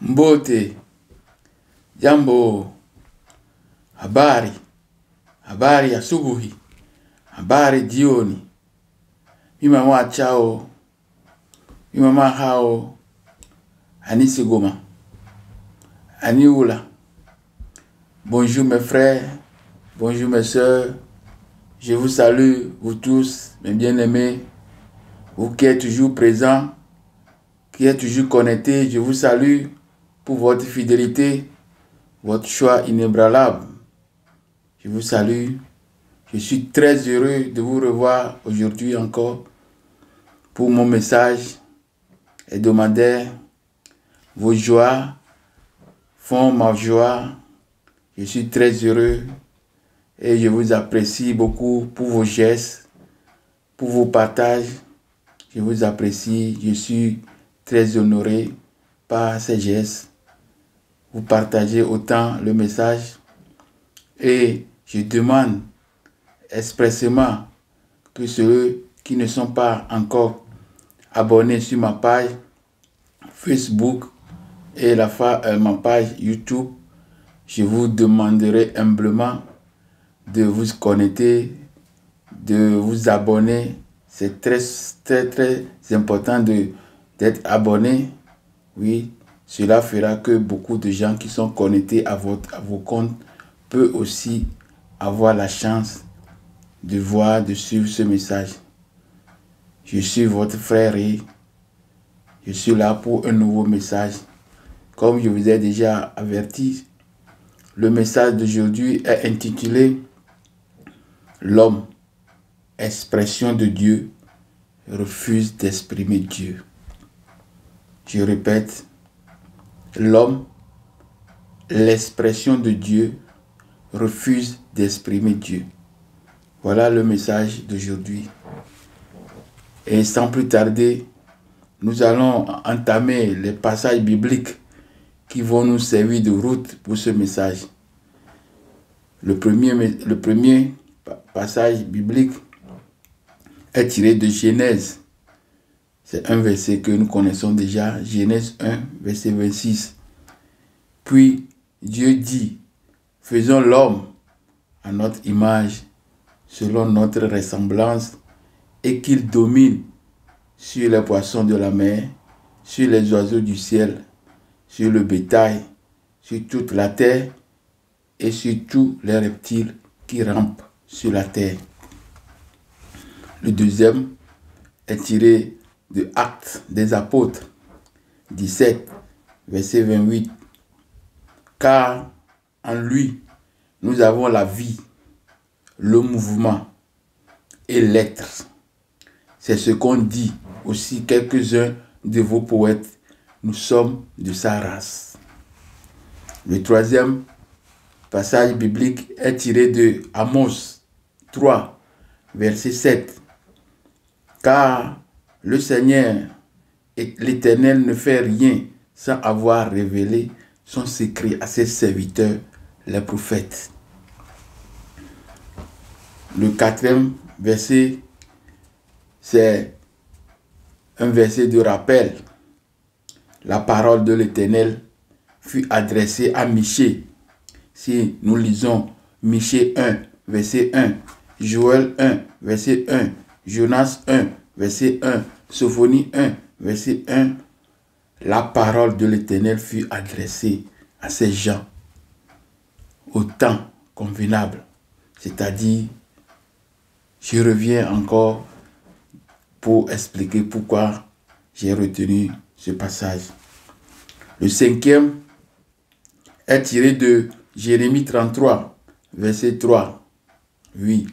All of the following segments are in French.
Mbote, jambo, habari, habari ya asubuhi, habari jioni. Mimi mama chao, mimi mama hao, Anisi Goma, Aniula. Bonjour mes frères, bonjour mes sœurs. Je vous salue, vous tous, mes bien-aimés. Vous qui êtes toujours présents, qui êtes toujours connectés, je vous salue pour votre fidélité, votre choix inébranlable. Je vous salue. Je suis très heureux de vous revoir aujourd'hui encore pour mon message hebdomadaire. Vos joies font ma joie. Je suis très heureux et je vous apprécie beaucoup pour vos gestes, pour vos partages. Je vous apprécie. Je suis très honoré par ces gestes. Vous partagez autant le message et je demande expressément que ceux qui ne sont pas encore abonnés sur ma page Facebook et ma page YouTube, je vous demanderai humblement de vous connecter, de vous abonner. C'est très important d'être abonné. Oui, cela fera que beaucoup de gens qui sont connectés à vos comptes peuvent aussi avoir la chance de voir, de suivre ce message. Je suis votre frère et je suis là pour un nouveau message. Comme je vous ai déjà averti, le message d'aujourd'hui est intitulé « L'homme, expression de Dieu, refuse d'exprimer Dieu ». Je répète, l'homme, l'expression de Dieu, refuse d'exprimer Dieu. Voilà le message d'aujourd'hui. Et sans plus tarder, nous allons entamer les passages bibliques qui vont nous servir de route pour ce message. Le premier passage biblique est tiré de Genèse. C'est un verset que nous connaissons déjà, Genèse 1, verset 26. Puis Dieu dit, faisons l'homme à notre image, selon notre ressemblance, et qu'il domine sur les poissons de la mer, sur les oiseaux du ciel, sur le bétail, sur toute la terre et sur tous les reptiles qui rampent sur la terre. Le deuxième est tiré de Actes des Apôtres, 17, verset 28. Car en lui, nous avons la vie, le mouvement et l'être. C'est ce qu'ont dit aussi quelques-uns de vos poètes. Nous sommes de sa race. Le troisième passage biblique est tiré de Amos 3, verset 7. Car le Seigneur et l'Éternel ne fait rien sans avoir révélé son secret à ses serviteurs, les prophètes. Le quatrième verset, c'est un verset de rappel. La parole de l'Éternel fut adressée à Michée. Si nous lisons Michée 1, verset 1, Joël 1, verset 1, Jonas 1, verset 1, Sophonie 1, verset 1, la parole de l'Éternel fut adressée à ces gens au temps convenable. C'est-à-dire, je reviens encore pour expliquer pourquoi j'ai retenu ce passage. Le cinquième est tiré de Jérémie 33, verset 3. Oui.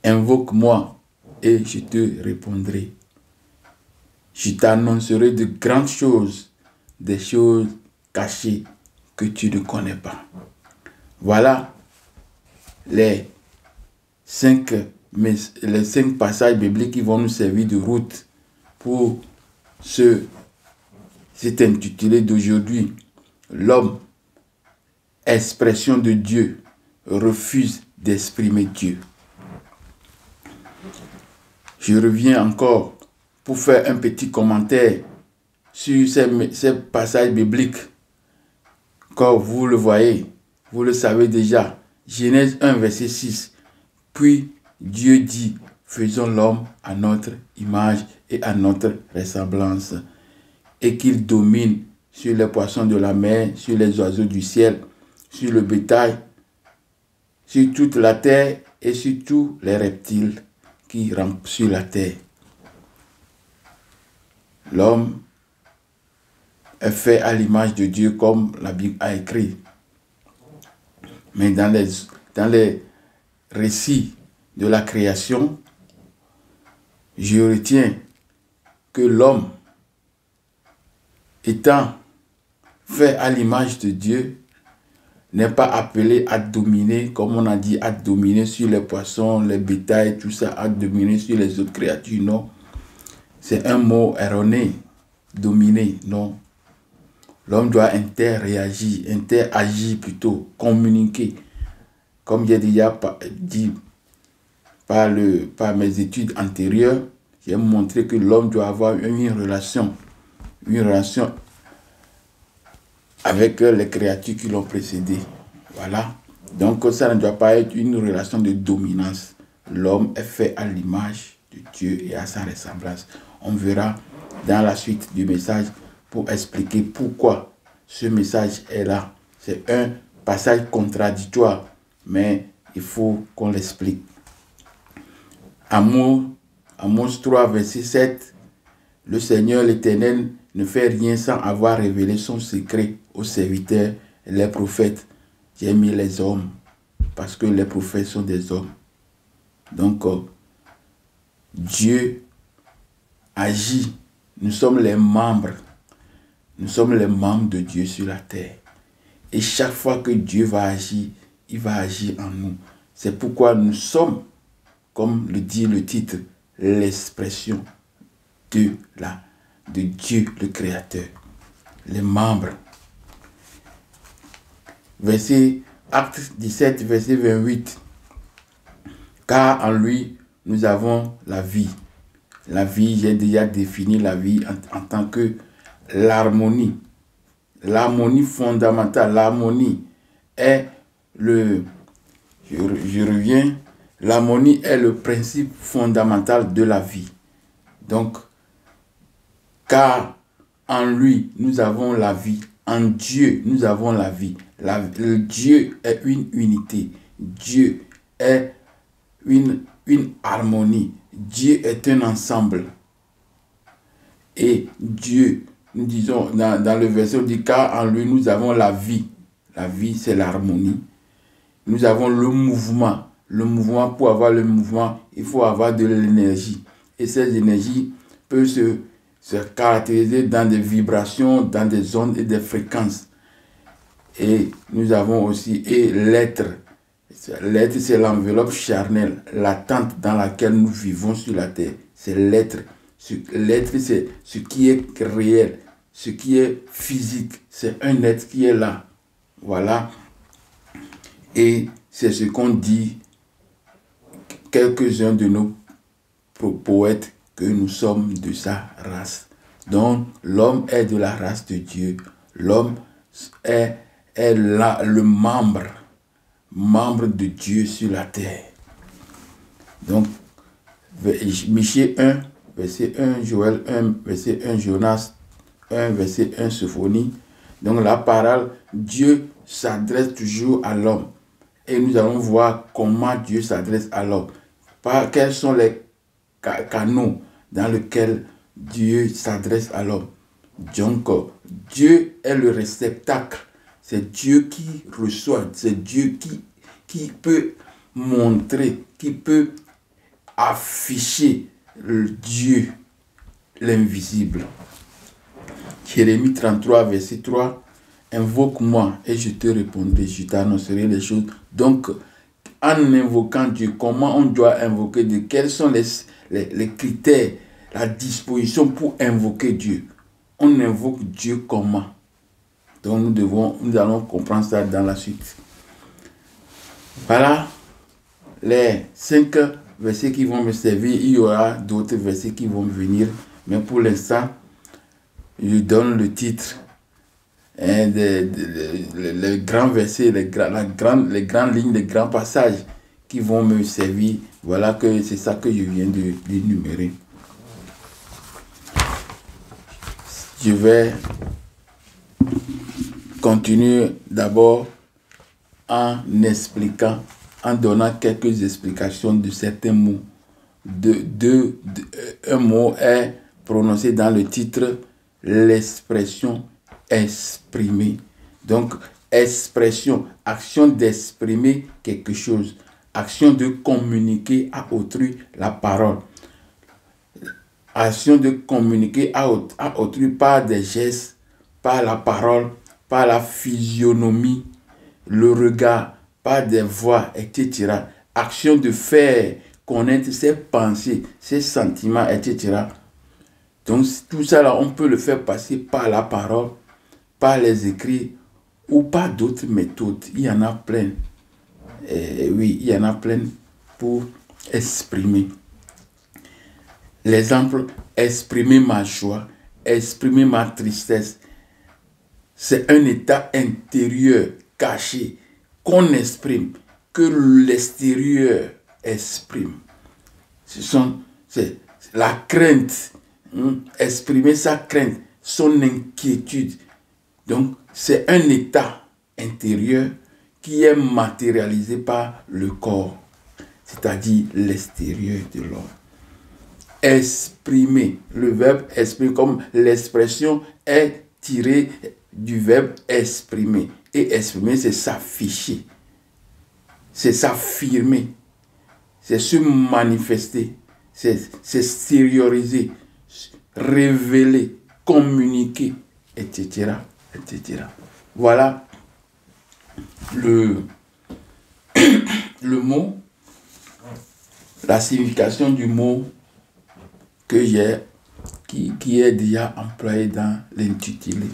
Invoque-moi et je te répondrai. Je t'annoncerai de grandes choses, des choses cachées que tu ne connais pas. Voilà les cinq passages bibliques qui vont nous servir de route pour cet intitulé d'aujourd'hui. L'homme, expression de Dieu, refuse d'exprimer Dieu. Je reviens encore pour faire un petit commentaire sur ces passages bibliques. Comme vous le voyez, vous le savez déjà. Genèse 1, verset 6. Puis Dieu dit, faisons l'homme à notre image et à notre ressemblance, et qu'il domine sur les poissons de la mer, sur les oiseaux du ciel, sur le bétail, sur toute la terre et sur tous les reptiles qui rampent sur la terre. L'homme est fait à l'image de Dieu comme la Bible a écrit. Mais dans les récits de la création, je retiens que l'homme, étant fait à l'image de Dieu, n'est pas appelé à dominer, comme on a dit, à dominer sur les poissons, les bétails, tout ça, à dominer sur les autres créatures, non. C'est un mot erroné, dominer, non. L'homme doit interagir plutôt, communiquer. Comme j'ai déjà dit par mes études antérieures, j'ai montré que l'homme doit avoir une relation avec les créatures qui l'ont précédé. Voilà. Donc ça ne doit pas être une relation de dominance. L'homme est fait à l'image de Dieu et à sa ressemblance. On verra dans la suite du message pour expliquer pourquoi ce message est là. C'est un passage contradictoire, mais il faut qu'on l'explique. Amos 3, verset 7. Le Seigneur l'Éternel ne fait rien sans avoir révélé son secret aux serviteurs et les prophètes. J'ai mis les hommes parce que les prophètes sont des hommes. Donc, Dieu agit. Nous sommes les membres. Nous sommes les membres de Dieu sur la terre. Et chaque fois que Dieu va agir, il va agir en nous. C'est pourquoi nous sommes, comme le dit le titre, l'expression de Dieu le Créateur. Les membres. Acte 17, verset 28. Car en lui, nous avons la vie. La vie, j'ai déjà défini la vie en tant que l'harmonie. L'harmonie fondamentale. L'harmonie est l'harmonie est le principe fondamental de la vie. Donc, car en lui, nous avons la vie. En Dieu, nous avons la vie. Dieu est une unité. Dieu est une harmonie. Dieu est un ensemble. Et Dieu, nous disons, dans le verset, on dit, car en lui, nous avons la vie. La vie, c'est l'harmonie. Nous avons le mouvement. Le mouvement, pour avoir le mouvement, il faut avoir de l'énergie. Et cette énergie peut se caractériser dans des vibrations, dans des ondes et des fréquences. Et nous avons aussi l'être. L'être, c'est l'enveloppe charnelle, l'attente dans laquelle nous vivons sur la terre. C'est l'être. L'être, c'est ce qui est réel, ce qui est physique. C'est un être qui est là. Voilà. Et c'est ce qu'ont dit quelques-uns de nos poètes, que nous sommes de sa race. Donc, l'homme est de la race de Dieu. L'homme est là, le membre de Dieu sur la terre. Donc, Michée 1, verset 1, Joël 1, verset 1, Jonas 1, verset 1, Sophonie. Donc, la parole, Dieu s'adresse toujours à l'homme. Et nous allons voir comment Dieu s'adresse à l'homme. Quels sont les canaux dans lesquels Dieu s'adresse à l'homme. Donc, Dieu est le réceptacle. C'est Dieu qui reçoit. C'est Dieu qui peut montrer, qui peut afficher le Dieu, l'invisible. Jérémie 33, verset 3. Invoque-moi et je te répondrai, je t'annoncerai les choses. Donc, en invoquant Dieu, comment on doit invoquer Dieu? Quels sont les critères, la disposition pour invoquer Dieu? On invoque Dieu comment? Donc, nous allons comprendre ça dans la suite. Voilà les 5 versets qui vont me servir. Il y aura d'autres versets qui vont venir. Mais pour l'instant, je donne le titre, hein, les grands versets, les grandes lignes, les grands passages qui vont me servir. Voilà que c'est ça que je viens d'énumérer. Je vais continuer d'abord en expliquant, en donnant quelques explications de certains mots. Un mot est prononcé dans le titre, l'expression exprimer. Donc, expression, action d'exprimer quelque chose, action de communiquer à autrui la parole. Action de communiquer à autrui par des gestes, par la parole, par la physionomie, le regard, par des voix, etc. Action de faire connaître ses pensées, ses sentiments, etc. Donc tout ça là, on peut le faire passer par la parole, par les écrits ou par d'autres méthodes. Il y en a plein. Oui, il y en a plein pour exprimer. L'exemple, exprimer ma joie, exprimer ma tristesse. C'est un état intérieur caché qu'on exprime, que l'extérieur exprime. C'est la crainte, exprimer sa crainte, son inquiétude. Donc, c'est un état intérieur qui est matérialisé par le corps, c'est-à-dire l'extérieur de l'homme. Exprimer, le verbe exprimer, comme l'expression est tirée du verbe exprimer. Et exprimer, c'est s'afficher, c'est s'affirmer, c'est se manifester, c'est extérioriser, révéler, communiquer, etc., etc. Voilà le mot, la signification du mot que j'ai, qui est déjà employé dans l'intitulé.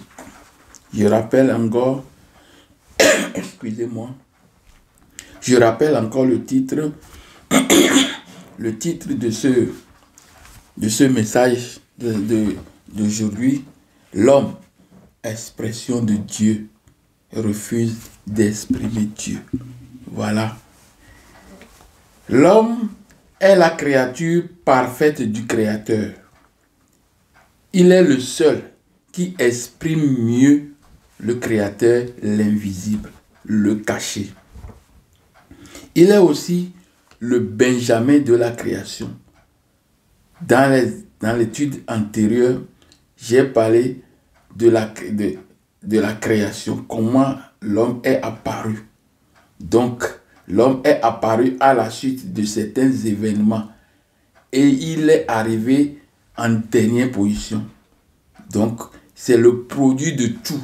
Je rappelle encore, excusez-moi, je rappelle encore le titre de ce message d'aujourd'hui. L'homme, expression de Dieu, refuse d'exprimer Dieu. Voilà. L'homme est la créature parfaite du Créateur. Il est le seul qui exprime mieux le Créateur, l'invisible, le caché. Il est aussi le Benjamin de la création. Dans l'étude antérieure, j'ai parlé de la création, comment l'homme est apparu. Donc, l'homme est apparu à la suite de certains événements et il est arrivé en dernière position. Donc, c'est le produit de tout.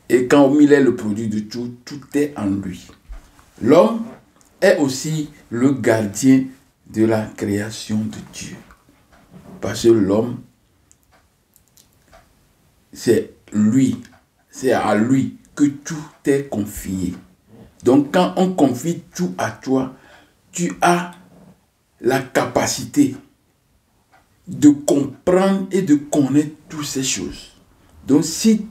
Et quand il est le produit de tout, tout est en lui. L'homme est aussi le gardien de la création de Dieu. Parce que l'homme, c'est lui, c'est à lui que tout est confié. Donc quand on confie tout à toi, tu as la capacité de comprendre et de connaître toutes ces choses. Donc si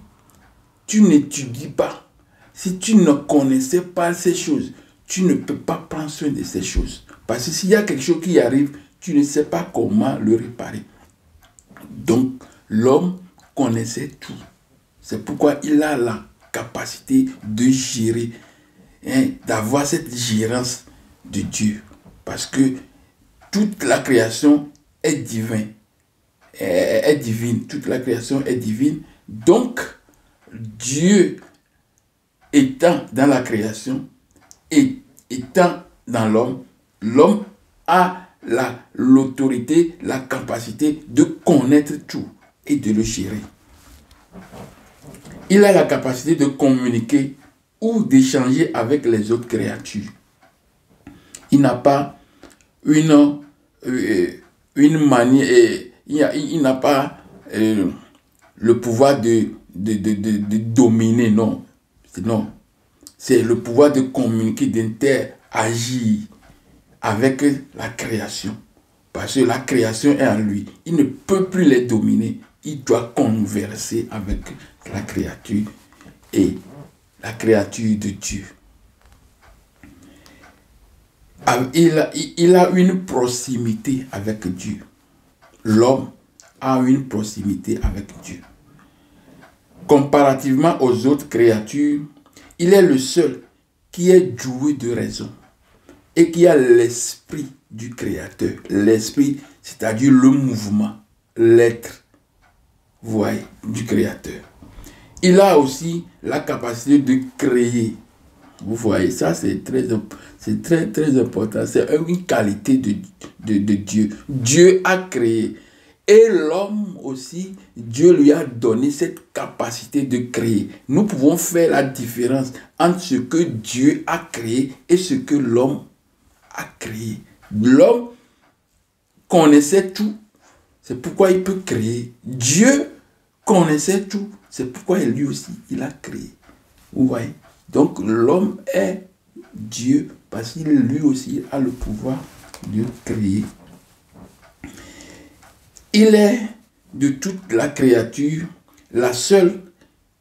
tu n'étudies pas, si tu ne connaissais pas ces choses, tu ne peux pas prendre soin de ces choses. Parce que s'il y a quelque chose qui arrive, tu ne sais pas comment le réparer. Donc, l'homme connaissait tout. C'est pourquoi il a la capacité de gérer, d'avoir cette gérance de Dieu. Parce que toute la création est divine. Toute la création est divine. Donc, Dieu étant dans la création et étant dans l'homme, l'homme a l'autorité, la capacité de connaître tout et de le gérer. Il a la capacité de communiquer ou d'échanger avec les autres créatures. Il n'a pas une manière, il n'a pas le pouvoir de dominer, non. Non. C'est le pouvoir de communiquer, d'interagir avec la création. Parce que la création est en lui. Il ne peut plus les dominer. il doit converser avec la créature et la créature de Dieu. Il a une proximité avec Dieu. L'homme a une proximité avec Dieu. Comparativement aux autres créatures, il est le seul qui est doué de raison et qui a l'esprit du Créateur. L'esprit, c'est-à-dire le mouvement, l'être, vous voyez, du Créateur. Il a aussi la capacité de créer. Vous voyez, ça c'est très important. C'est une qualité de Dieu. Dieu a créé. Et l'homme aussi, Dieu lui a donné cette capacité de créer. Nous pouvons faire la différence entre ce que Dieu a créé et ce que l'homme a créé. L'homme connaissait tout, c'est pourquoi il peut créer. Dieu connaissait tout, c'est pourquoi lui aussi, il a créé. Vous voyez? Donc l'homme est Dieu parce qu'il lui aussi a le pouvoir de créer. Il est de toute la créature la seule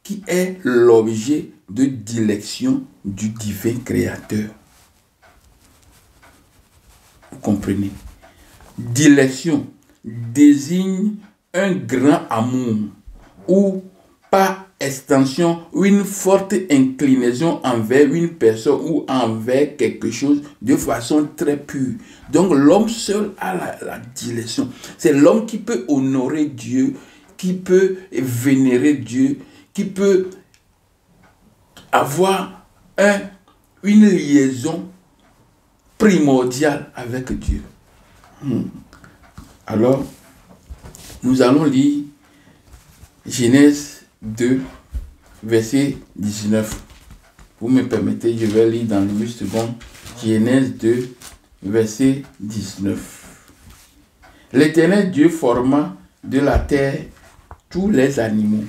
qui est l'objet de dilection du divin créateur. Vous comprenez? Dilection désigne un grand amour ou par extension une forte inclinaison envers une personne ou envers quelque chose de façon très pure. Donc l'homme seul a la dilection. C'est l'homme qui peut honorer Dieu, qui peut vénérer Dieu, qui peut avoir une liaison primordiale avec Dieu. Alors, nous allons lire Genèse 2, verset 19. Vous me permettez, je vais lire dans 8 secondes. Genèse 2, verset 19. L'Éternel Dieu forma de la terre tous les animaux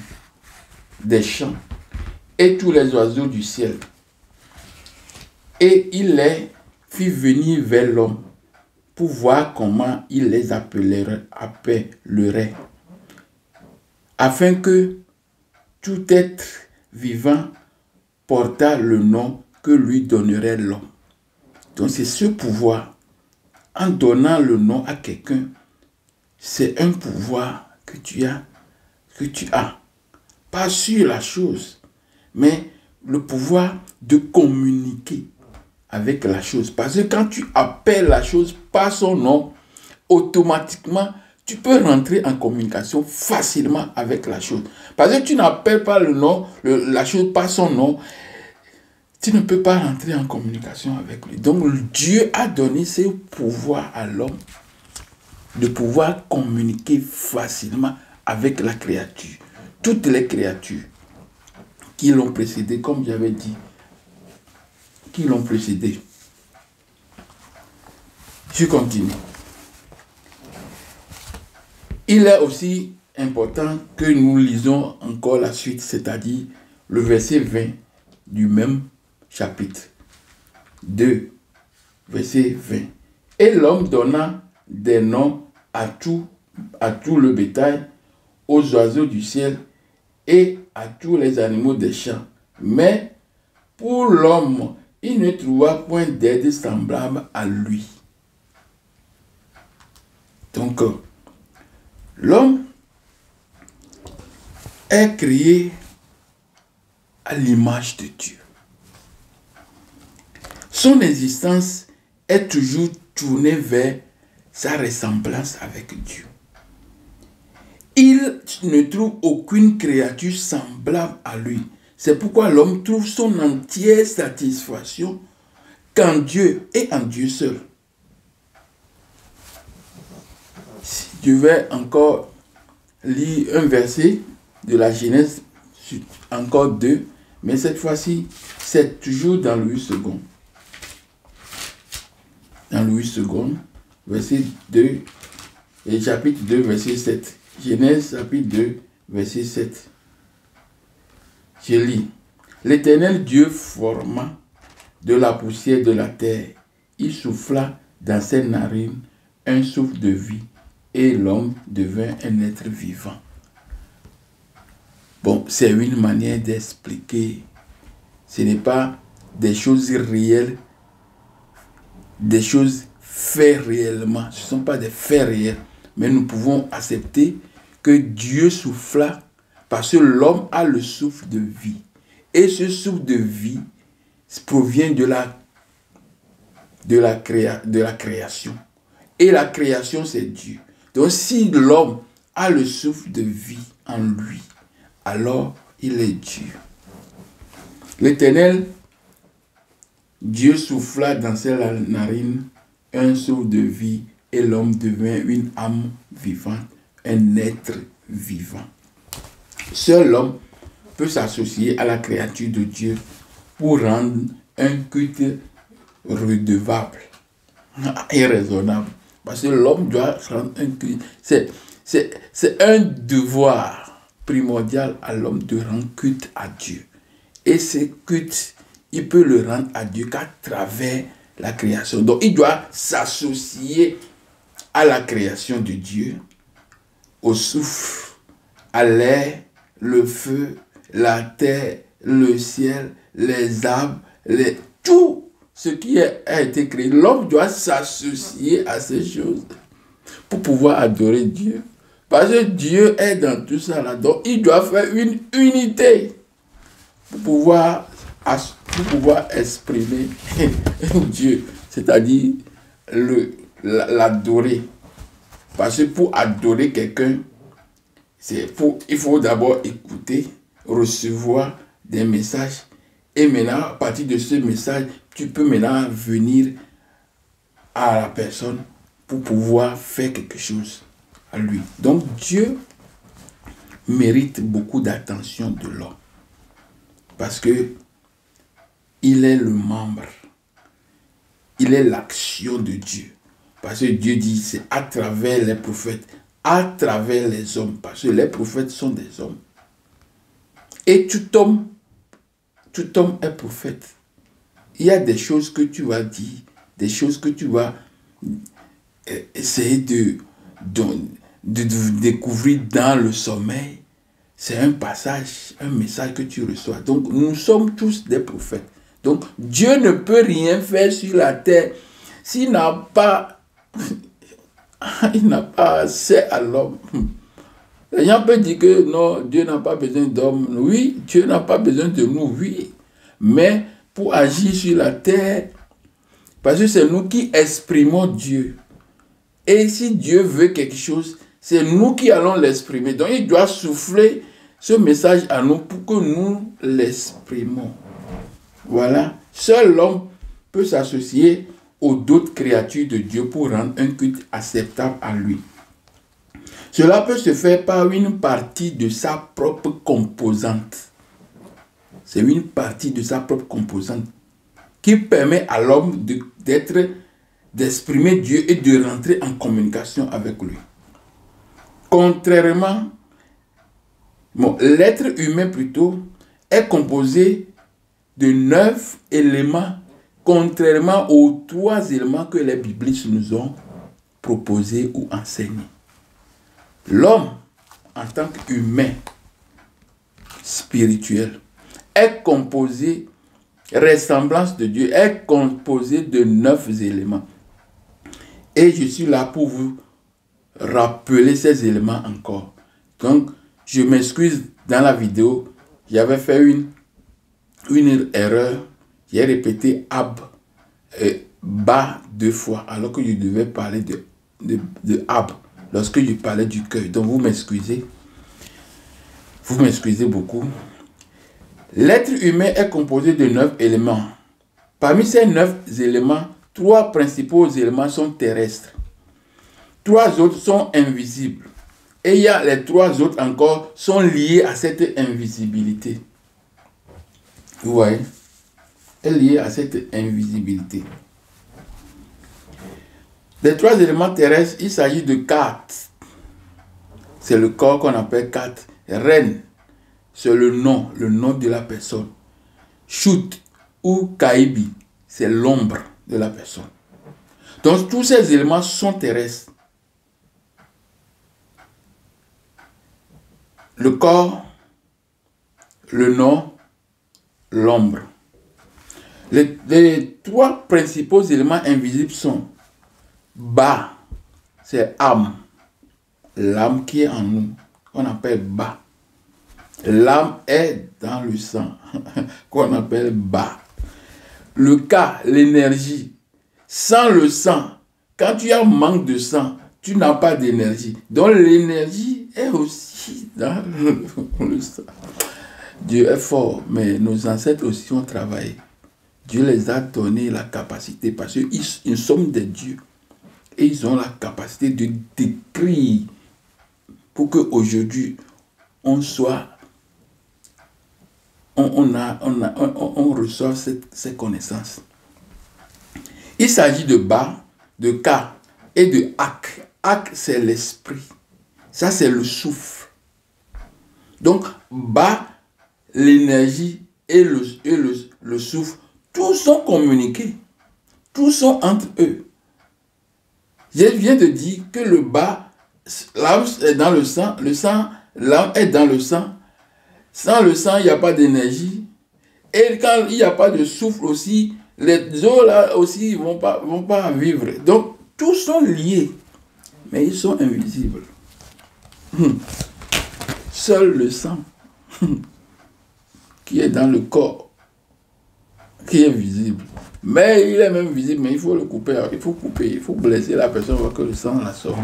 des champs et tous les oiseaux du ciel. Et il les fit venir vers l'homme pour voir comment il les appellerait, afin que tout être vivant portât le nom que lui donnerait l'homme. Donc c'est ce pouvoir, en donnant le nom à quelqu'un, c'est un pouvoir que tu as, pas sur la chose, mais le pouvoir de communiquer avec la chose. Parce que quand tu appelles la chose par son nom, automatiquement, tu peux rentrer en communication facilement avec la chose. Parce que tu n'appelles pas le nom, la chose par son nom, tu ne peux pas rentrer en communication avec lui. Donc Dieu a donné ce pouvoir à l'homme de pouvoir communiquer facilement avec la créature. Toutes les créatures qui l'ont précédé, comme j'avais dit, qui l'ont précédé. Je continue. Il est aussi important que nous lisons encore la suite, c'est-à-dire le verset 20 du même chapitre 2, verset 20. Et l'homme donna des noms à tout le bétail, aux oiseaux du ciel et à tous les animaux des champs. Mais pour l'homme, il ne trouva point d'aide semblable à lui. Donc, l'homme est créé à l'image de Dieu. Son existence est toujours tournée vers sa ressemblance avec Dieu. Il ne trouve aucune créature semblable à lui. C'est pourquoi l'homme trouve son entière satisfaction qu'en Dieu et en Dieu seul. Je vais encore lire un verset de la Genèse, encore 2, mais cette fois-ci, c'est toujours dans le 8 secondes. Dans le 8 secondes, verset 2, et chapitre 2, verset 7. Genèse, chapitre 2, verset 7. Je lis. L'Éternel Dieu forma de la poussière de la terre. Il souffla dans ses narines un souffle de vie, et l'homme devint un être vivant. Bon, c'est une manière d'expliquer. Ce n'est pas des choses réelles, des choses faites réellement. Ce ne sont pas des faits réels. Mais nous pouvons accepter que Dieu souffla parce que l'homme a le souffle de vie. Et ce souffle de vie provient de la création. Et la création, c'est Dieu. Donc si l'homme a le souffle de vie en lui, alors il est Dieu. L'Éternel, Dieu souffla dans ses narines un souffle de vie et l'homme devint une âme vivante, un être vivant. Seul l'homme peut s'associer à la créature de Dieu pour rendre un culte redevable et raisonnable. Parce que l'homme doit rendre un culte. C'est un devoir primordial à l'homme de rendre culte à Dieu. Et ce culte, il peut le rendre à Dieu qu'à travers la création. Donc, il doit s'associer à la création de Dieu, au souffle, à l'air, le feu, la terre, le ciel, les arbres, tout ce qui a été créé. L'homme doit s'associer à ces choses pour pouvoir adorer Dieu. Parce que Dieu est dans tout ça là. Donc, il doit faire une unité pour pouvoir exprimer Dieu, c'est-à-dire l'adorer. Parce que pour adorer quelqu'un, il faut d'abord écouter, recevoir des messages. Et maintenant, à partir de ce message, tu peux maintenant venir à la personne pour pouvoir faire quelque chose à lui. Donc Dieu mérite beaucoup d'attention de l'homme. Parce que il est le membre. Il est l'action de Dieu. Parce que Dieu dit, c'est à travers les prophètes, à travers les hommes. Parce que les prophètes sont des hommes. Et tout homme est prophète. Il y a des choses que tu vas dire, des choses que tu vas essayer de découvrir dans le sommeil. C'est un passage, un message que tu reçois. Donc, nous sommes tous des prophètes. Donc, Dieu ne peut rien faire sur la terre s'il n'a pas accès à l'homme. Les gens peuvent dire que non, Dieu n'a pas besoin d'homme. Oui, Dieu n'a pas besoin de nous, oui. Mais pour agir sur la terre, parce que c'est nous qui exprimons Dieu. Et si Dieu veut quelque chose, c'est nous qui allons l'exprimer. Donc il doit souffler ce message à nous pour que nous l'exprimons. Voilà. Seul l'homme peut s'associer aux d'autres créatures de Dieu pour rendre un culte acceptable à lui. Cela peut se faire par une partie de sa propre composante. C'est une partie de sa propre composante qui permet à l'homme d'exprimer Dieu et de rentrer en communication avec lui. Contrairement, l'être humain plutôt est composé de 9 éléments, contrairement aux 3 éléments que les biblistes nous ont proposés ou enseignés. L'homme, en tant qu'humain spirituel, est composé, ressemblance de Dieu, est composé de 9 éléments. Et je suis là pour vous rappeler ces éléments encore. Donc, je m'excuse, dans la vidéo, j'avais fait une erreur. J'ai répété ab, bas 2 fois, alors que je devais parler de ab, lorsque je parlais du cœur. Donc, vous m'excusez. Vous m'excusez beaucoup. L'être humain est composé de 9 éléments. Parmi ces 9 éléments, 3 principaux éléments sont terrestres. 3 autres sont invisibles. Et il y a les 3 autres encore sont liés à cette invisibilité. Vous voyez? Est lié à cette invisibilité. Les 3 éléments terrestres, il s'agit de Kat. C'est le corps qu'on appelle Kat. Ren, c'est le nom de la personne. Shut ou Kaibi, c'est l'ombre de la personne. Donc tous ces éléments sont terrestres. Le corps, le nom, l'ombre. Les trois principaux éléments invisibles sont Ba, c'est âme, l'âme qui est en nous, qu'on appelle Ba. L'âme est dans le sang, qu'on appelle Ba. Le Ka, l'énergie. Sans le sang, quand tu as manque de sang, tu n'as pas d'énergie. Donc l'énergie est aussi dans le sang. Dieu est fort, mais nos ancêtres aussi ont travaillé. Dieu les a donné la capacité, parce qu'ils sont des dieux. Et ils ont la capacité de décrire pour qu'aujourd'hui, on soit, on reçoive ces connaissances. Il s'agit de Ba, de Ka et de Ak. Ak, c'est l'esprit. Ça, c'est le souffle. Donc, Ba, l'énergie et le souffle, tous sont communiqués. Tous sont entre eux. Je viens de dire que le Ba, l'âme est dans le sang, l'âme est dans le sang. Sans le sang, il n'y a pas d'énergie. Et quand il n'y a pas de souffle aussi, les eaux là aussi ne vont pas vivre. Donc, tous sont liés, mais ils sont invisibles. Seul le sang qui est dans le corps, qui est visible. Mais il est même visible, mais il faut le couper. Il faut blesser la personne pour que le sang la sorte.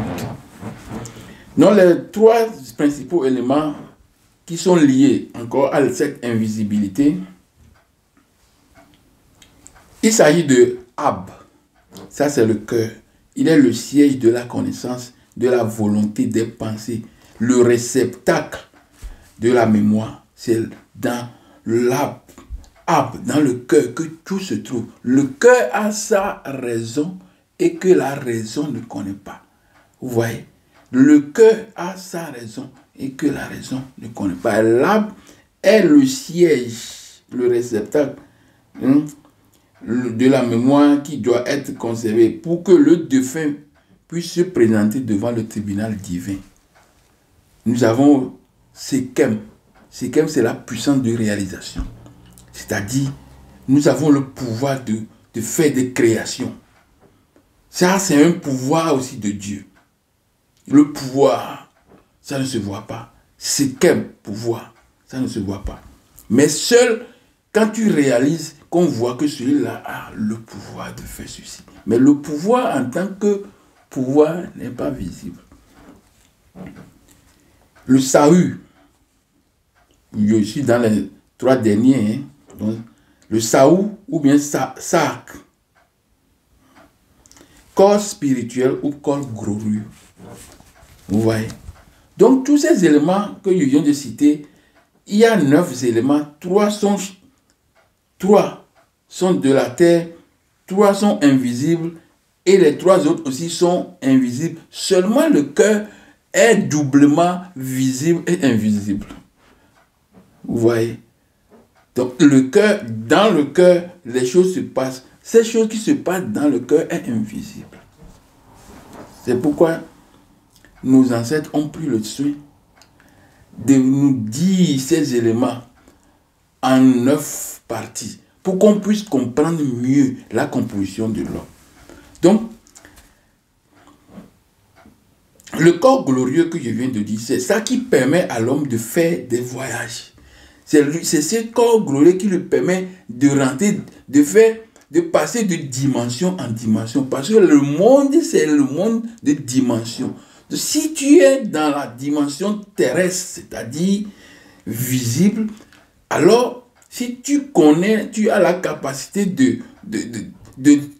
Donc, les trois principaux éléments qui sont liés encore à cette invisibilité, il s'agit de Ab. Ça, c'est le cœur. Il est le siège de la connaissance, de la volonté, des pensées, le réceptacle de la mémoire. C'est dans l'Ab, dans le cœur que tout se trouve. Le cœur a sa raison et que la raison ne connaît pas. Vous voyez? Le cœur a sa raison et que la raison ne connaît pas. L'âme est le siège, le réceptacle de la mémoire qui doit être conservé pour que le défunt puisse se présenter devant le tribunal divin. Nous avons Séchem. Séchem, c'est la puissance de réalisation. C'est-à-dire, nous avons le pouvoir de faire des créations. Ça, c'est un pouvoir aussi de Dieu. Le pouvoir, ça ne se voit pas. C'est quel pouvoir, ça ne se voit pas. Mais seul quand tu réalises qu'on voit que celui-là a le pouvoir de faire ceci. Mais le pouvoir en tant que pouvoir n'est pas visible. Le Sahu, je suis dans les trois derniers. Donc, le Sahu ou bien Sark. Corps spirituel ou corps glorieux. Vous voyez? Donc, tous ces éléments que je viens de citer, il y a 9 éléments. 3 sont de la terre, 3 sont invisibles et les 3 autres aussi sont invisibles. Seulement le cœur est doublement visible et invisible. Vous voyez? Donc, le cœur, dans le cœur, les choses se passent. Ces choses qui se passent dans le cœur est invisible. C'est pourquoi nos ancêtres ont pris le soin de nous dire ces éléments en 9 parties pour qu'on puisse comprendre mieux la composition de l'homme. Donc, le corps glorieux que je viens de dire, c'est ça qui permet à l'homme de faire des voyages. C'est ce corps glorieux qui lui permet de rentrer, de passer de dimension en dimension. Parce que le monde, c'est le monde de dimension. Si tu es dans la dimension terrestre, c'est-à-dire visible, alors si tu connais, tu as la capacité de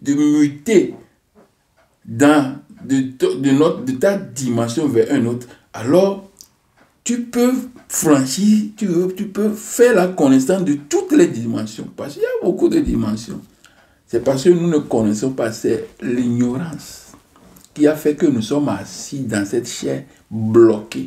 muter de ta dimension vers un autre, alors tu peux franchir, tu peux faire la connaissance de toutes les dimensions. Parce qu'il y a beaucoup de dimensions. C'est parce que nous ne connaissons pas, c'est l'ignorance qui a fait que nous sommes assis dans cette chair bloquée.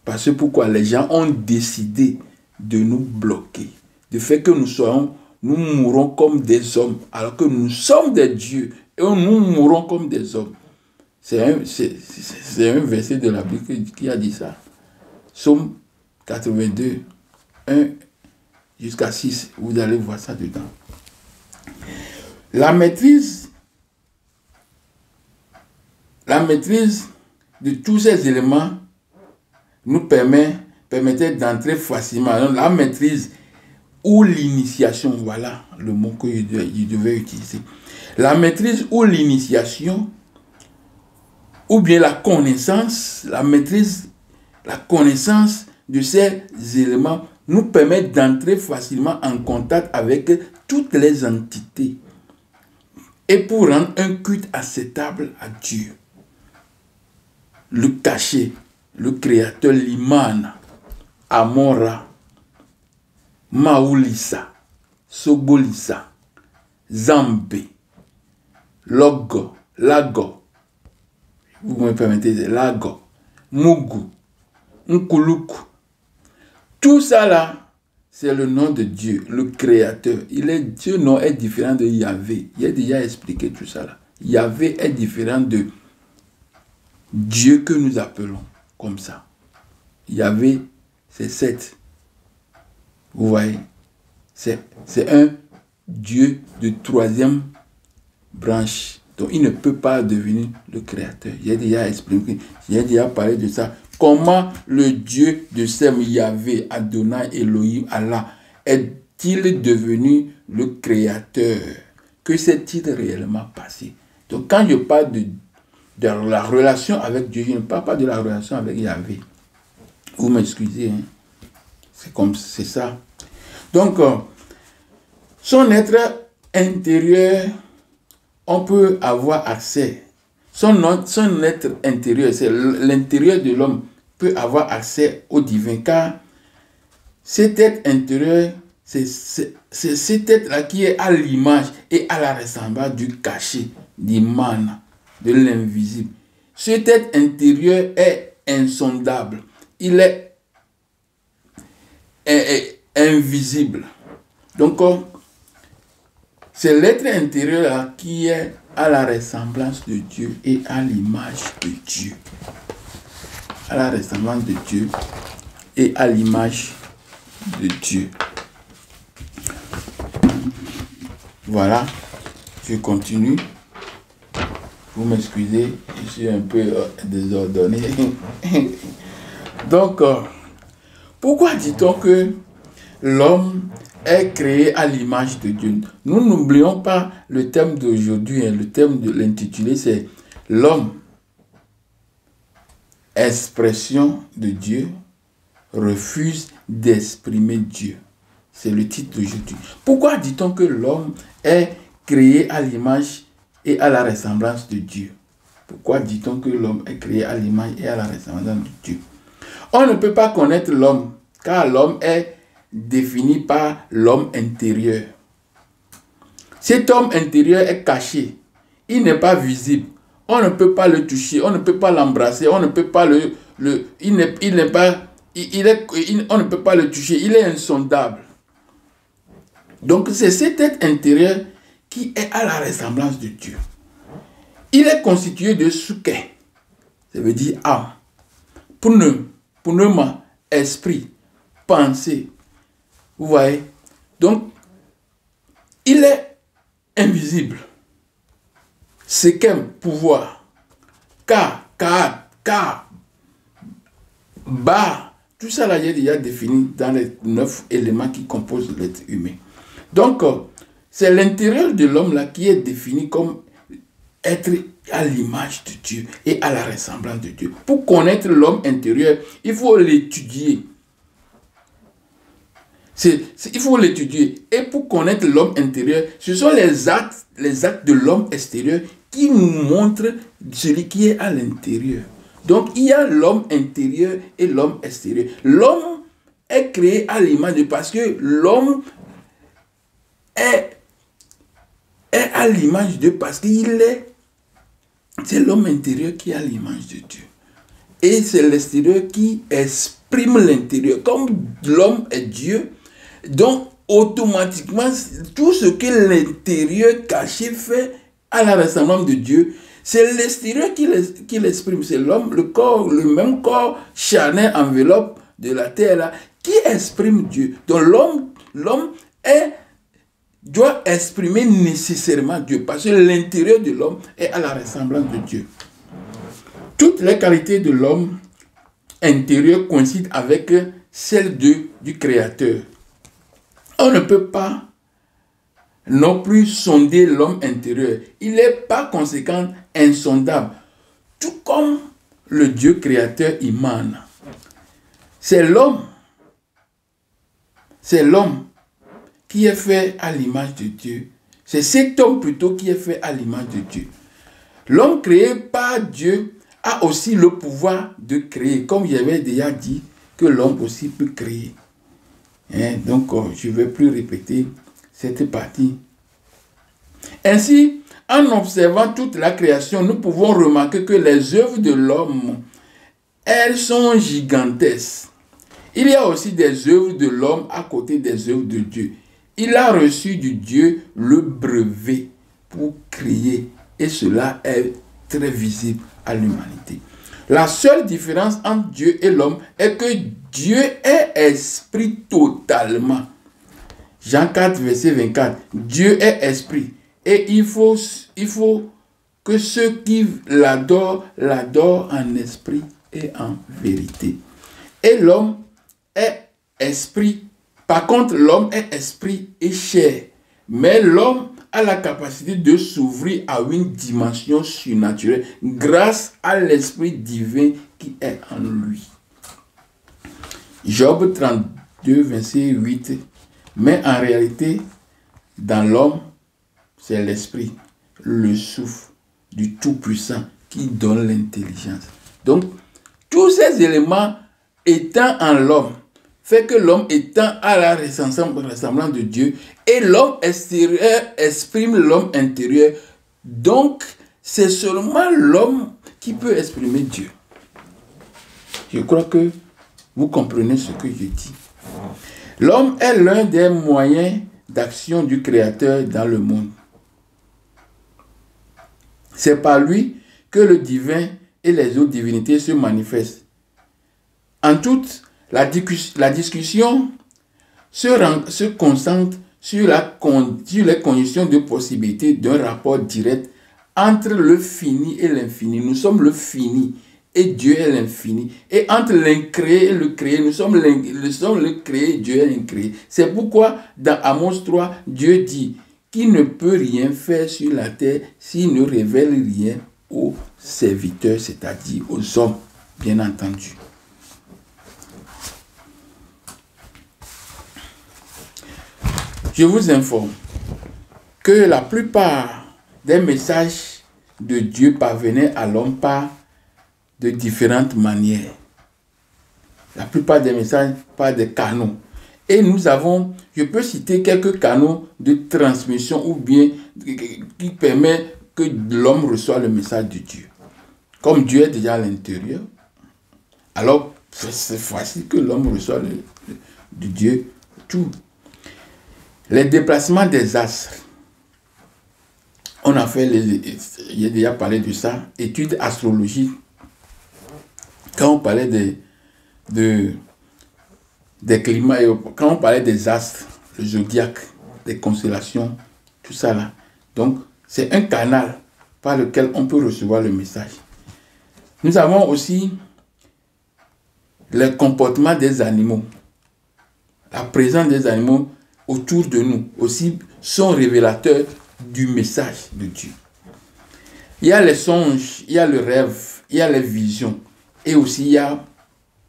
Parce que pourquoi les gens ont décidé de nous bloquer, de faire que nous mourrons comme des hommes, alors que nous sommes des dieux et nous mourrons comme des hommes. C'est un verset de la Bible qui a dit ça. Psaume 82, 1 jusqu'à 6. Vous allez voir ça dedans. La maîtrise de tous ces éléments nous permettait d'entrer facilement. Donc, la maîtrise ou l'initiation, voilà le mot que je devais utiliser. La maîtrise ou l'initiation, ou bien la connaissance, la connaissance de ces éléments nous permet d'entrer facilement en contact avec toutes les entités et pour rendre un culte acceptable à Dieu. Le caché, le créateur, l'Imana, Amora, Maulissa, Sogolissa, Zambé, Logo, Lago, vous me permettez, Lago, Mugu, Nkuluku. Tout ça là, c'est le nom de Dieu, le créateur. Dieu nom est différent de Yahvé. Il a déjà expliqué tout ça là. Yahvé est différent de Dieu que nous appelons comme ça. Yahvé, c'est 7. Vous voyez, c'est un Dieu de 3e branche. Donc, il ne peut pas devenir le créateur. J'ai déjà expliqué, j'ai déjà parlé de ça. Comment le Dieu de Sem, Yahvé, Adonai, Elohim, Allah, est-il devenu le créateur? Que s'est-il réellement passé? Donc, quand je parle de la relation avec Dieu, je ne parle pas de la relation avec Yahvé. Vous m'excusez, hein? C'est ça. Donc, son être intérieur, on peut avoir accès. Son être intérieur, c'est l'intérieur de l'homme, peut avoir accès au divin, car cet être intérieur, c'est cet être-là qui est à l'image et à la ressemblance du caché, d'Imana, de l'invisible. Cet être intérieur est insondable. Il est invisible. Donc, c'est l'être intérieur là qui est à la ressemblance de Dieu et à l'image de Dieu. À la ressemblance de Dieu et à l'image de Dieu. Voilà, je continue. Vous m'excusez, je suis un peu désordonné. Donc, pourquoi dit-on que l'homme est créé à l'image de Dieu? Nous n'oublions pas le thème d'aujourd'hui, hein, le thème de l'intitulé, c'est l'homme, expression de Dieu, refuse d'exprimer Dieu. C'est le titre d'aujourd'hui. Pourquoi dit-on que l'homme est créé à l'image et à la ressemblance de Dieu? Pourquoi dit-on que l'homme est créé à l'image et à la ressemblance de Dieu? On ne peut pas connaître l'homme, car l'homme est défini par l'homme intérieur. Cet homme intérieur est caché. Il n'est pas visible. On ne peut pas le toucher, on ne peut pas l'embrasser, on ne peut pas on ne peut pas le toucher, il est insondable. Donc c'est cet être intérieur qui est à la ressemblance de Dieu. Il est constitué de souké, ça veut dire âme, pneuma, esprit, pensée. Vous voyez? Donc, il est invisible. Sekem, pouvoir. Ka, ba. Tout ça, là, j'ai déjà défini dans les 9 éléments qui composent l'être humain. Donc, c'est l'intérieur de l'homme là qui est défini comme être à l'image de Dieu et à la ressemblance de Dieu. Pour connaître l'homme intérieur, il faut l'étudier. Il faut l'étudier. Et pour connaître l'homme intérieur, ce sont les actes de l'homme extérieur qui nous montrent celui qui est à l'intérieur. Donc, il y a l'homme intérieur et l'homme extérieur. L'homme est créé à l'image de Dieu parce que l'homme est à l'image de Dieu parce c'est l'homme intérieur qui est à l'image de Dieu. Et c'est l'extérieur qui exprime l'intérieur. Comme l'homme est Dieu, donc automatiquement, tout ce que l'intérieur caché fait à la ressemblance de Dieu, c'est l'extérieur qui l'exprime. C'est l'homme, le corps, le même corps charnel enveloppe de la terre là, qui exprime Dieu. Donc l'homme doit exprimer nécessairement Dieu, parce que l'intérieur de l'homme est à la ressemblance de Dieu. Toutes les qualités de l'homme intérieur coïncident avec celles du Créateur. On ne peut pas non plus sonder l'homme intérieur. Il est par conséquent insondable. Tout comme le Dieu créateur immanent. C'est l'homme qui est fait à l'image de Dieu. C'est cet homme plutôt qui est fait à l'image de Dieu. L'homme créé par Dieu a aussi le pouvoir de créer. Comme j'avais déjà dit que l'homme aussi peut créer. Donc, je ne vais plus répéter cette partie. Ainsi, en observant toute la création, nous pouvons remarquer que les œuvres de l'homme, elles sont gigantesques. Il y a aussi des œuvres de l'homme à côté des œuvres de Dieu. Il a reçu du Dieu le brevet pour créer, et cela est très visible à l'humanité. La seule différence entre Dieu et l'homme est que Dieu est esprit totalement. Jean 4, verset 24. Dieu est esprit. Et il faut que ceux qui l'adorent en esprit et en vérité. Et l'homme est esprit. Par contre, l'homme est esprit et chair. Mais l'homme a la capacité de s'ouvrir à une dimension surnaturelle grâce à l'esprit divin qui est en lui. Job 32, verset 8. Mais en réalité, dans l'homme, c'est l'esprit, le souffle du Tout-Puissant qui donne l'intelligence. Donc, tous ces éléments étant en l'homme, fait que l'homme étant à la ressemblance de Dieu, et l'homme extérieur exprime l'homme intérieur. Donc, c'est seulement l'homme qui peut exprimer Dieu. Je crois que vous comprenez ce que je dis. L'homme est l'un des moyens d'action du Créateur dans le monde. C'est par lui que le divin et les autres divinités se manifestent. En toute, la discussion se concentre sur les conditions de possibilité d'un rapport direct entre le fini et l'infini. Nous sommes le fini et Dieu est l'infini. Et entre l'incréé et le créé, nous sommes le créé, Dieu est l'incréé. C'est pourquoi dans Amos 3, Dieu dit qu'il ne peut rien faire sur la terre s'il ne révèle rien aux serviteurs, c'est-à-dire aux hommes, bien entendu. Je vous informe que la plupart des messages de Dieu parvenaient à l'homme par de différentes manières. La plupart des messages par des canaux. Et nous avons, je peux citer quelques canaux de transmission ou bien qui permettent que l'homme reçoive le message de Dieu. Comme Dieu est déjà à l'intérieur, alors c'est facile que l'homme reçoive de Dieu tout. Les déplacements des astres. On a fait, j'ai déjà parlé de ça, études astrologiques. Quand on parlait des climats, quand on parlait des astres, le zodiaque, des constellations, tout ça là. Donc, c'est un canal par lequel on peut recevoir le message. Nous avons aussi le comportement des animaux. La présence des animaux autour de nous aussi sont révélateurs du message de Dieu. Il y a les songes, il y a le rêve, il y a les visions et aussi il y a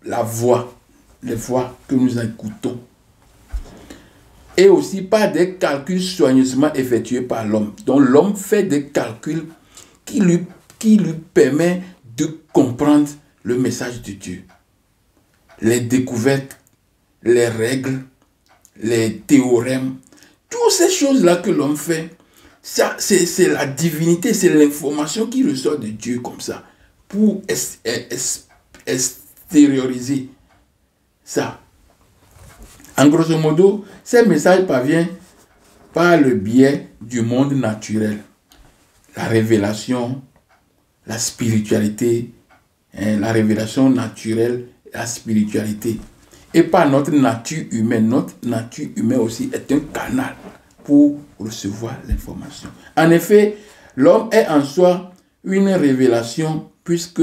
la voix, les voix que nous écoutons. Et aussi par des calculs soigneusement effectués par l'homme. Donc l'homme fait des calculs qui lui permet de comprendre le message de Dieu. Les découvertes, les règles, les théorèmes, toutes ces choses-là que l'homme fait, ça, c'est la divinité, c'est l'information qui ressort de Dieu comme ça, pour extérioriser ça. En grosso modo, ces messages parviennent par le biais du monde naturel. La révélation, la spiritualité, la révélation naturelle, la spiritualité. et pas notre nature humaine. Notre nature humaine aussi est un canal pour recevoir l'information. En effet, l'homme est en soi une révélation puisque,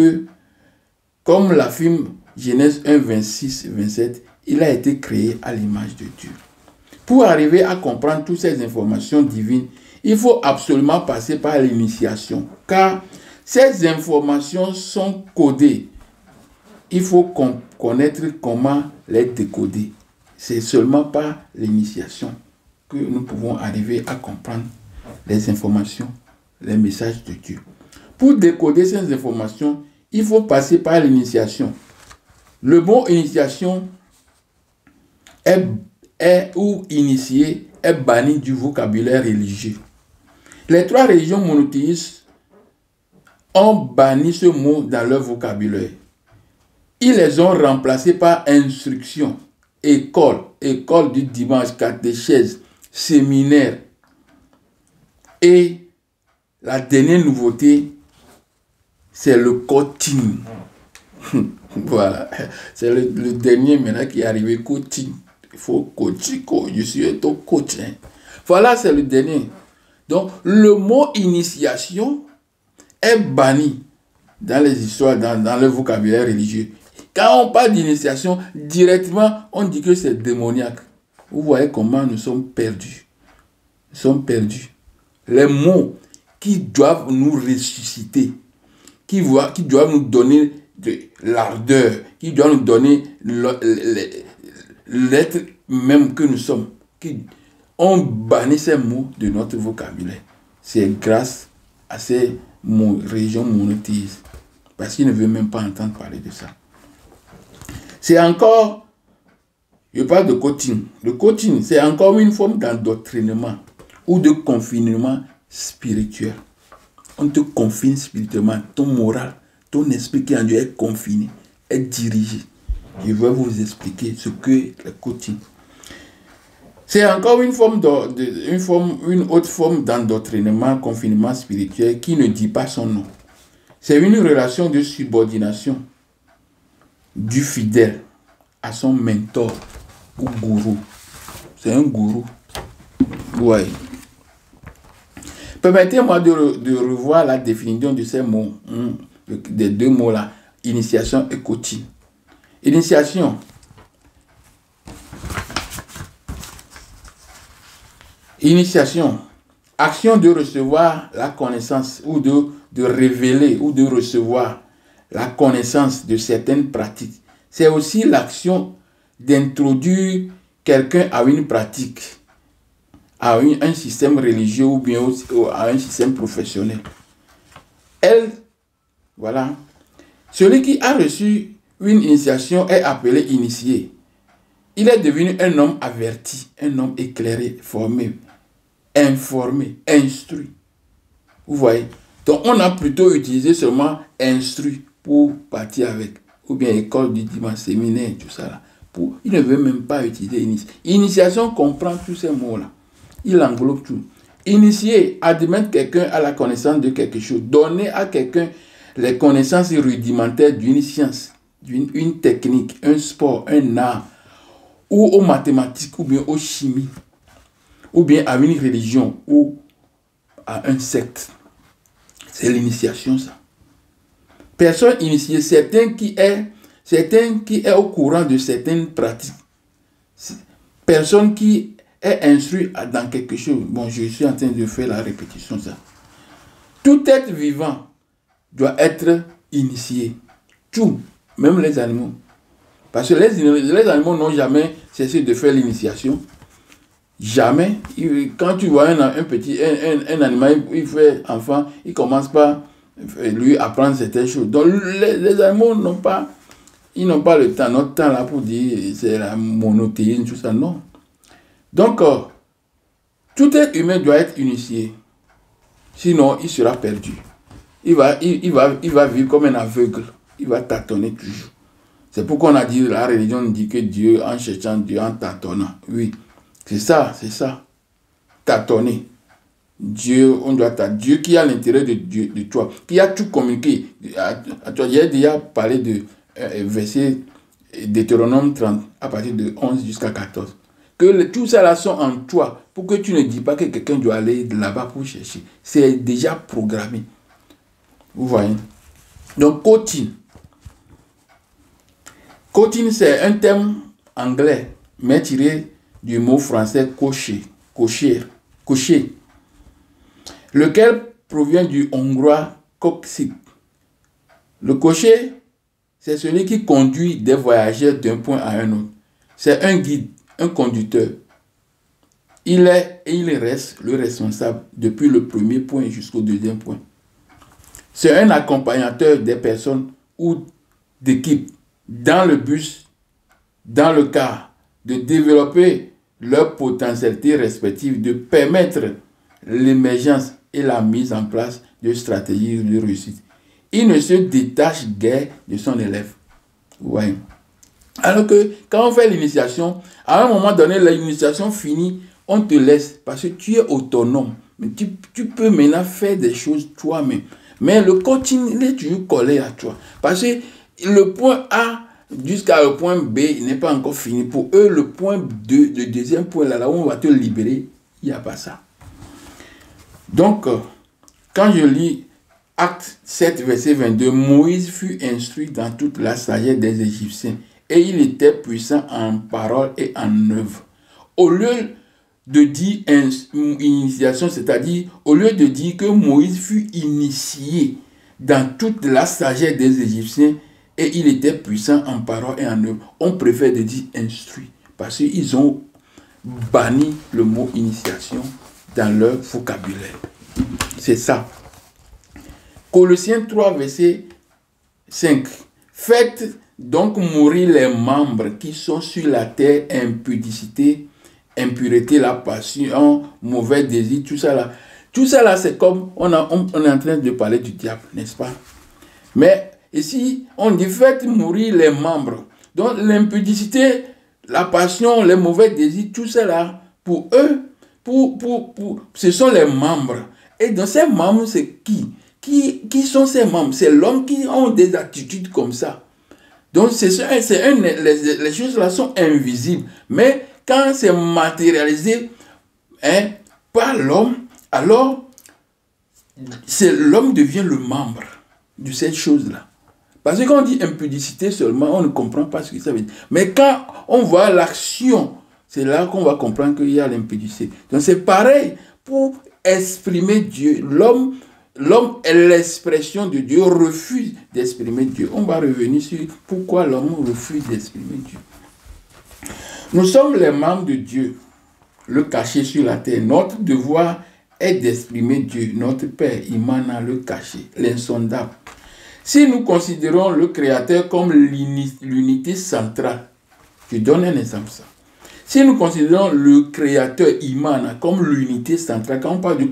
comme l'affirme Genèse 1, 26, 27, il a été créé à l'image de Dieu. Pour arriver à comprendre toutes ces informations divines, il faut absolument passer par l'initiation, car ces informations sont codées. Il faut connaître comment les décoder. C'est seulement par l'initiation que nous pouvons arriver à comprendre les informations, les messages de Dieu. Pour décoder ces informations, il faut passer par l'initiation. Le mot initiation ou initié est banni du vocabulaire religieux. Les trois religions monothéistes ont banni ce mot dans leur vocabulaire. Ils les ont remplacés par instruction, école du dimanche, catéchèse, séminaire. Et la dernière nouveauté, c'est le coaching. Voilà, c'est le dernier maintenant qui est arrivé, coaching. Il faut coacher, je suis ton coach. Hein. Voilà, c'est le dernier. Donc, le mot initiation est banni dans les histoires, dans le vocabulaire religieux. Quand on parle d'initiation, directement, on dit que c'est démoniaque. Vous voyez comment nous sommes perdus. Nous sommes perdus. Les mots qui doivent nous ressusciter, qui doivent nous donner de l'ardeur, qui doivent nous donner l'être même que nous sommes, qui ont banni ces mots de notre vocabulaire. C'est grâce à ces régions monothéistes. Parce qu'ils ne veulent même pas entendre parler de ça. C'est encore, je parle de coaching. Le coaching, c'est encore une forme d'endoctrinement ou de confinement spirituel. On te confine spirituellement, ton moral, ton esprit qui en Dieu est confiné, est dirigé. Je vais vous expliquer ce que le coaching. C'est encore une autre forme d'endoctrinement, confinement spirituel qui ne dit pas son nom. C'est une relation de subordination du fidèle à son mentor ou gourou. C'est un gourou. Ouais. Permettez-moi de revoir la définition de ces mots, des deux mots-là, initiation et coaching. Initiation. Initiation. Action de recevoir la connaissance ou de révéler ou de recevoir la connaissance de certaines pratiques. C'est aussi l'action d'introduire quelqu'un à une pratique, à un système religieux ou bien à un système professionnel. Voilà. Celui qui a reçu une initiation est appelé initié. Il est devenu un homme averti, un homme éclairé, formé, informé, instruit. Vous voyez? Donc on a plutôt utilisé seulement instruit pour partir avec, ou bien école du dimanche, séminaire, tout ça là. Il ne veut même pas utiliser initiation. Initiation comprend tous ces mots-là. Il englobe tout. Initier, admettre quelqu'un à la connaissance de quelque chose. Donner à quelqu'un les connaissances rudimentaires d'une science, d'une technique, un sport, un art, ou aux mathématiques, ou bien aux chimies, ou bien à une religion, ou à un secte. C'est l'initiation, ça. Personne initiée, certains qui est au courant de certaines pratiques. Personne qui est instruit dans quelque chose. Bon, je suis en train de faire la répétition, ça. Tout être vivant doit être initié. Tout, même les animaux. Parce que les animaux n'ont jamais cessé de faire l'initiation. Jamais. Quand tu vois un animal, il fait enfant, il commence par lui apprendre certaines choses. Donc les animaux n'ont pas le temps, notre temps là pour dire c'est la monothéisme, tout ça, non. Donc, tout être humain doit être initié. Sinon, il sera perdu. Il va vivre comme un aveugle. Il va tâtonner toujours. C'est pourquoi on a dit, la religion dit que Dieu, en cherchant Dieu, en tâtonnant. Oui, c'est ça. Tâtonner. Dieu, on doit Dieu qui est à l'intérieur de toi, qui a tout communiqué. À toi, j'ai déjà parlé de verset Deutéronome 30, à partir de 11 jusqu'à 14. Que tout ça là sont en toi, pour que tu ne dis pas que quelqu'un doit aller là-bas pour chercher. C'est déjà programmé. Vous voyez? Donc, coaching. Coaching, c'est un terme anglais, mais tiré du mot français cocher, lequel provient du hongrois kocsik. Le cocher, c'est celui qui conduit des voyageurs d'un point à un autre. C'est un guide, un conducteur. Il est et il reste le responsable depuis le premier point jusqu'au deuxième point. C'est un accompagnateur des personnes ou d'équipes dans le bus, dans le car, de développer leur potentialité respective, de permettre l'émergence et la mise en place de stratégies de réussite. Il ne se détache guère de son élève. Ouais. Alors que quand on fait l'initiation, à un moment donné, l'initiation finie, on te laisse parce que tu es autonome. Mais tu peux maintenant faire des choses toi-même. Mais le coaching, il est toujours collé à toi. Parce que le point A jusqu'à le point B n'est pas encore fini. Pour eux, le point 2, le deuxième point, là où on va te libérer, il n'y a pas ça. Donc, quand je lis Acte 7, verset 22, Moïse fut instruit dans toute la sagesse des Égyptiens et il était puissant en parole et en œuvre. Au lieu de dire initiation, c'est-à-dire au lieu de dire que Moïse fut initié dans toute la sagesse des Égyptiens et il était puissant en parole et en œuvre, on préfère de dire instruit parce qu'ils ont banni le mot initiation dans leur vocabulaire. C'est ça. Colossiens 3, verset 5. Faites donc mourir les membres qui sont sur la terre, impudicité, impureté, la passion, mauvais désir, tout ça là. Tout ça là, c'est comme on est en train de parler du diable, n'est-ce pas? Mais ici, on dit faites mourir les membres. Donc l'impudicité, la passion, les mauvais désirs, tout ça là, pour eux, ce sont les membres. Et dans ces membres, c'est qui sont ces membres? C'est l'homme qui ont des attitudes comme ça. Donc, les choses là sont invisibles. Mais quand c'est matérialisé par l'homme, alors l'homme devient le membre de cette chose-là. Parce que quand on dit impudicité seulement, on ne comprend pas ce que ça veut dire. Mais quand on voit l'action, c'est là qu'on va comprendre qu'il y a l'impudicité. Donc, c'est pareil pour exprimer Dieu. L'homme est l'expression de Dieu, refuse d'exprimer Dieu. On va revenir sur pourquoi l'homme refuse d'exprimer Dieu. Nous sommes les membres de Dieu, le caché sur la terre. Notre devoir est d'exprimer Dieu, notre Père, Imana, le caché, l'insondable. Si nous considérons le Créateur comme l'unité centrale, je donne un exemple ça. Si nous considérons le Créateur Imana comme l'unité centrale, quand on parle du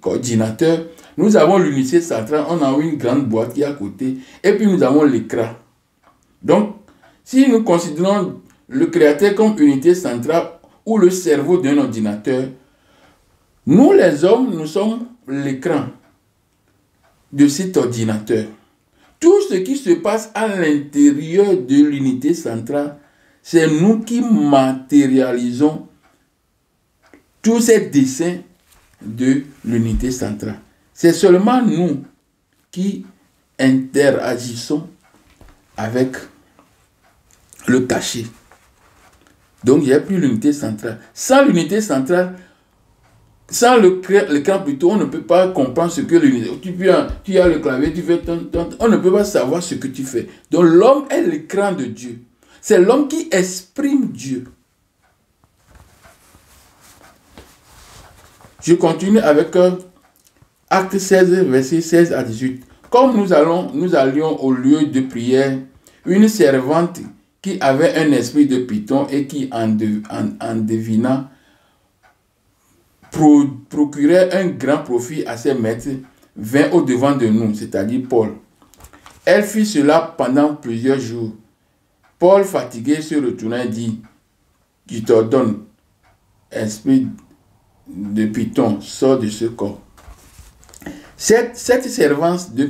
coordinateur, nous avons l'unité centrale, on a une grande boîte qui est à côté, et puis nous avons l'écran. Donc, si nous considérons le Créateur comme unité centrale ou le cerveau d'un ordinateur, nous les hommes, nous sommes l'écran de cet ordinateur. Tout ce qui se passe à l'intérieur de l'unité centrale, c'est nous qui matérialisons tous ces dessins de l'unité centrale. C'est seulement nous qui interagissons avec le caché. Donc, il n'y a plus l'unité centrale. Sans l'unité centrale, sans l'écran plutôt, on ne peut pas comprendre ce que l'unité. Tu as le clavier, tu fais on ne peut pas savoir ce que tu fais. Donc, l'homme est l'écran de Dieu. C'est l'homme qui exprime Dieu. Je continue avec Acte 16, verset 16 à 18. Comme nous allions au lieu de prière, une servante qui avait un esprit de python et qui en devinant procurait un grand profit à ses maîtres, vint au-devant de nous, c'est-à-dire Paul. Elle fit cela pendant plusieurs jours. Paul, fatigué, se retourna et dit, « Je t'ordonne, esprit de python, sors de ce corps. » Cette servante de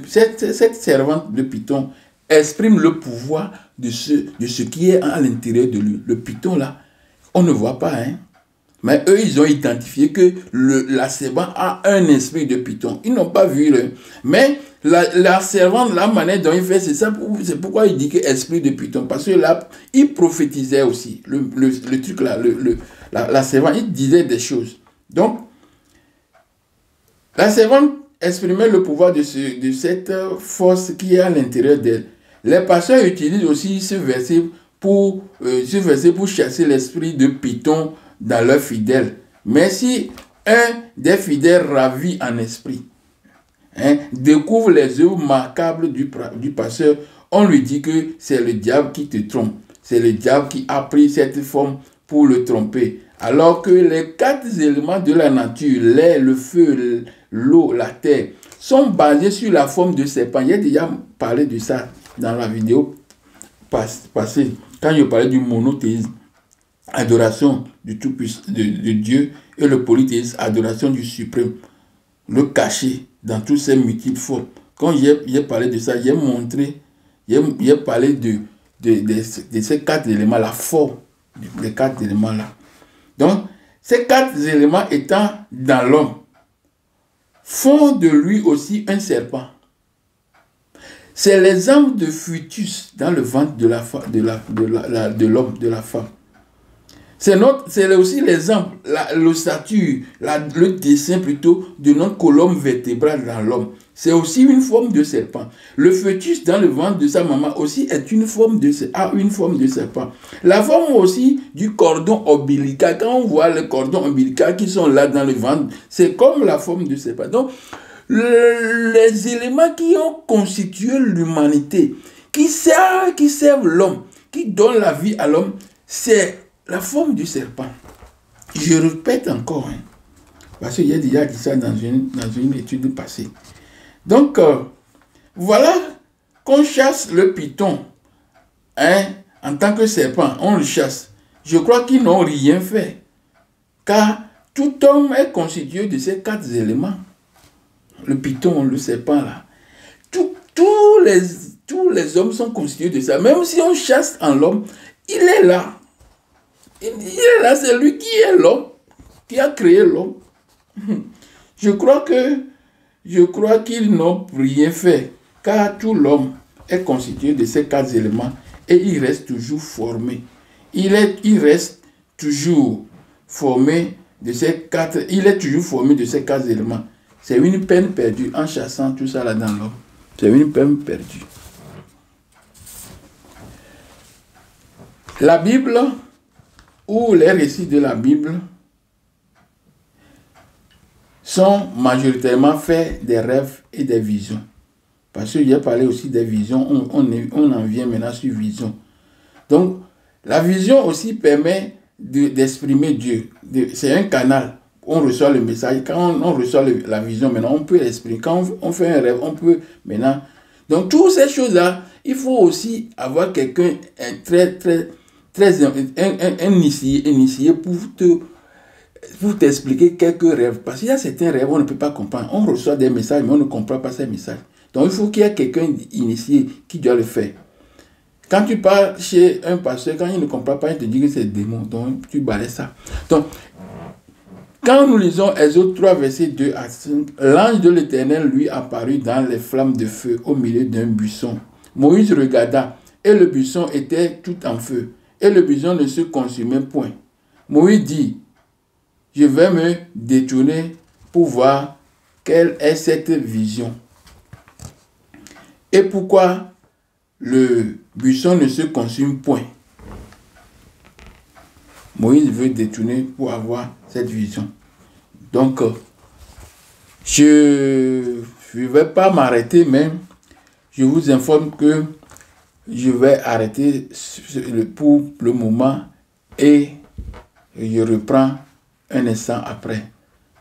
Python exprime le pouvoir de ce qui est à l'intérieur de lui. Le Python là, on ne voit pas, hein. Mais eux, ils ont identifié que la servante a un esprit de Python. Ils n'ont pas vu, mais la servante, la manière dont il fait, c'est pourquoi il dit que esprit de Python. Parce que là, il prophétisait aussi. Le truc là, la servante, il disait des choses. Donc, la servante exprimait le pouvoir de cette force qui est à l'intérieur d'elle. Les pasteurs utilisent aussi ce verset pour chasser l'esprit de Python dans leurs fidèles. Mais si un des fidèles ravi en esprit découvre les œuvres marquables du pasteur, on lui dit que c'est le diable qui te trompe. C'est le diable qui a pris cette forme pour le tromper. Alors que les 4 éléments de la nature, l'air, le feu, l'eau, la terre, sont basés sur la forme de serpent. J'ai déjà parlé de ça dans la vidéo passée, quand je parlais du monothéisme, adoration du Tout-Puissant, de Dieu, et le polythéisme, adoration du suprême, le caché dans toutes ces multiples formes. Quand j'ai parlé de ça, j'ai montré, j'ai parlé de ces 4 éléments, la forme des 4 éléments là. Donc, ces 4 éléments étant dans l'homme, font de lui aussi un serpent. C'est l'exemple de Fœtus dans le ventre de l'homme, de la femme. C'est aussi l'exemple, l'ossature, le dessin plutôt de notre colonne vertébrale dans l'homme. C'est aussi une forme de serpent. Le fœtus dans le ventre de sa maman aussi est une forme de serpent. La forme aussi du cordon ombilical, quand on voit les cordons ombilicaux qui sont là dans le ventre, c'est comme la forme de serpent. Donc, les éléments qui ont constitué l'humanité, qui servent l'homme, qui donnent la vie à l'homme, c'est la forme du serpent. Je répète encore, parce que j'ai déjà dit ça dans une étude passée. Donc, voilà qu'on chasse le python en tant que serpent, on le chasse. Je crois qu'ils n'ont rien fait, car tout homme est constitué de ces 4 éléments. Le python, le serpent, là. Tous les hommes sont constitués de ça. Même si on chasse en l'homme, il est là. Il est là, c'est lui qui est l'homme, qui a créé l'homme. Je crois qu'ils n'ont rien fait, car tout l'homme est constitué de ces 4 éléments et il reste toujours formé. Il reste toujours formé de ces 4 éléments. C'est une peine perdue en chassant tout ça là dans l'homme. C'est une peine perdue. La Bible, ou les récits de la Bible, sont majoritairement faits des rêves et des visions. Parce que j'ai parlé aussi des visions, on en vient maintenant sur vision. Donc, la vision aussi permet d'exprimer Dieu. C'est un canal. On reçoit le message. Quand on reçoit la vision, maintenant, on peut l'exprimer. Quand on fait un rêve, on peut maintenant. Donc, toutes ces choses-là, il faut aussi avoir quelqu'un un initié pour t'expliquer quelques rêves. Parce qu'il y a certains rêves, on ne peut pas comprendre. On reçoit des messages, mais on ne comprend pas ces messages. Donc, il faut qu'il y ait quelqu'un initié qui doit le faire. Quand tu pars chez un pasteur, quand il ne comprend pas, il te dit que c'est démon. Donc, tu balayes ça. Donc, quand nous lisons Exode 3, versets 2 à 5, l'ange de l'Éternel lui apparut dans les flammes de feu au milieu d'un buisson. Moïse regarda, et le buisson était tout en feu, et le buisson ne se consumait point. Moïse dit, je vais me détourner pour voir quelle est cette vision. Et pourquoi le buisson ne se consume point. Moïse veut détourner pour avoir cette vision. Donc, je ne vais pas m'arrêter, mais je vous informe que je vais arrêter pour le moment et je reprends un instant après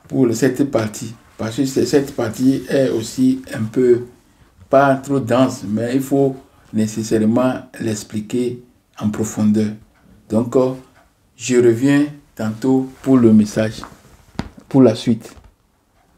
pour cette partie. Parce que cette partie est aussi un peu, pas trop dense, mais il faut nécessairement l'expliquer en profondeur. Donc, je reviens tantôt pour le message, pour la suite.